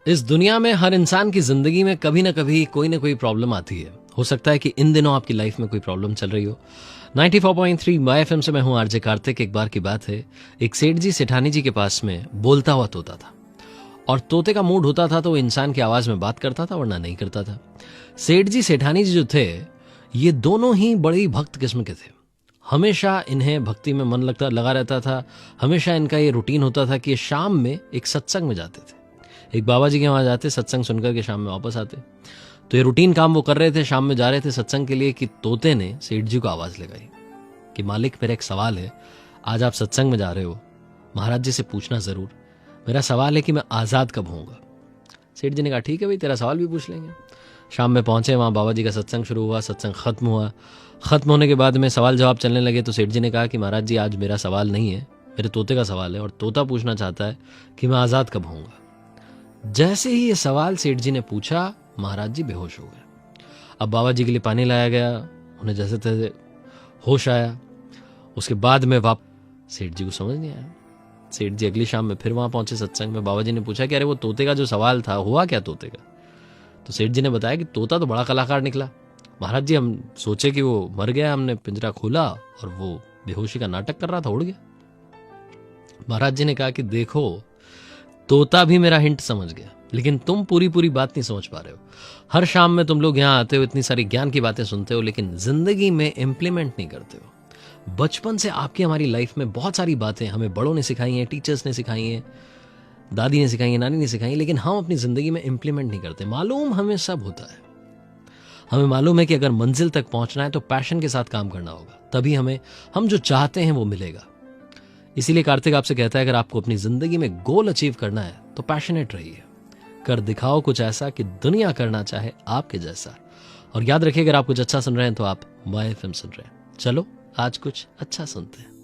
इस दुनिया में हर इंसान की जिंदगी में कभी ना कभी कोई ना कोई प्रॉब्लम आती है। हो सकता है कि इन दिनों आपकी लाइफ में कोई प्रॉब्लम चल रही हो। 94.3 माय एफएम से मैं हूं आरजे कार्तिक। एक बार की बात है, एक सेठ जी सेठानी जी के पास में बोलता हुआ तोता था, और तोते का मूड होता था तो वो इंसान की आवाज में बात करता था वरना नहीं करता था। सेठ जी सेठानी जी जो थे, ये दोनों ही बड़े ही भक्त किस्म के थे। हमेशा इन्हें भक्ति में मन लगा रहता था। हमेशा इनका ये रूटीन होता था कि ये शाम में एक सत्संग में जाते थे। एक बाबा जी के वहां जाते, सत्संग सुनकर के शाम में वापस आते। तो ये रूटीन काम वो कर रहे थे, शाम में जा रहे थे सत्संग के लिए कि तोते ने सेठ जी को आवाज लगाई कि मालिक, मेरा एक सवाल है। आज आप सत्संग में जा रहे हो, महाराज जी से पूछना जरूर। मेरा सवाल है कि मैं आजाद कब होऊंगा। सेठ जी ने कहा ठीक है भाई, तेरा सवाल भी पूछ लेंगे। शाम में पहुंचे, वहां बाबा जी का सत्संग शुरू हुआ। सत्संग खत्म हुआ। खत्म होने के बाद में सवाल जवाब चलने लगे। तो सेठ जी ने कहा कि महाराज जी, आज मेरा सवाल नहीं है, मेरे तोते का सवाल है, और तोता पूछना चाहता है कि मैं आजाद कब होऊंगा। जैसे ही ये सवाल सेठ जी ने पूछा, महाराज जी बेहोश हो गए। अब बाबा जी के लिए पानी लाया गया, उन्हें जैसे तैसे होश आया। उसके बाद में सेठ जी को समझ नहीं आया। सेठ जी अगली शाम में फिर वहां पहुंचे सत्संग में। बाबा जी ने पूछा कि अरे वो तोते का जो सवाल था, हुआ क्या तोते का? तो सेठ जी ने बताया कि तोता तो बड़ा कलाकार निकला महाराज जी। हम सोचे कि वो मर गया, हमने पिंजरा खोला और वो बेहोशी का नाटक कर रहा था, उड़ गया। महाराज जी ने कहा कि देखो, तोता भी मेरा हिंट समझ गया, लेकिन तुम पूरी पूरी बात नहीं समझ पा रहे हो। हर शाम में तुम लोग यहाँ आते हो, इतनी सारी ज्ञान की बातें सुनते हो, लेकिन जिंदगी में इंप्लीमेंट नहीं करते हो। बचपन से आपकी हमारी लाइफ में बहुत सारी बातें हमें बड़ों ने सिखाई हैं, टीचर्स ने सिखाई हैं, दादी ने सिखाई है, नानी ने सिखाई, लेकिन हम अपनी जिंदगी में इंप्लीमेंट नहीं करते। मालूम हमें सब होता है। हमें मालूम है कि अगर मंजिल तक पहुंचना है तो पैशन के साथ काम करना होगा, तभी हम जो चाहते हैं वो मिलेगा। इसीलिए कार्तिक आपसे कहता है, अगर आपको अपनी जिंदगी में गोल अचीव करना है तो पैशनेट रहिए। कर दिखाओ कुछ ऐसा कि दुनिया करना चाहे आपके जैसा। और याद रखिए, अगर आप कुछ अच्छा सुन रहे हैं तो आप माय एफएम सुन रहे हैं। चलो आज कुछ अच्छा सुनते हैं।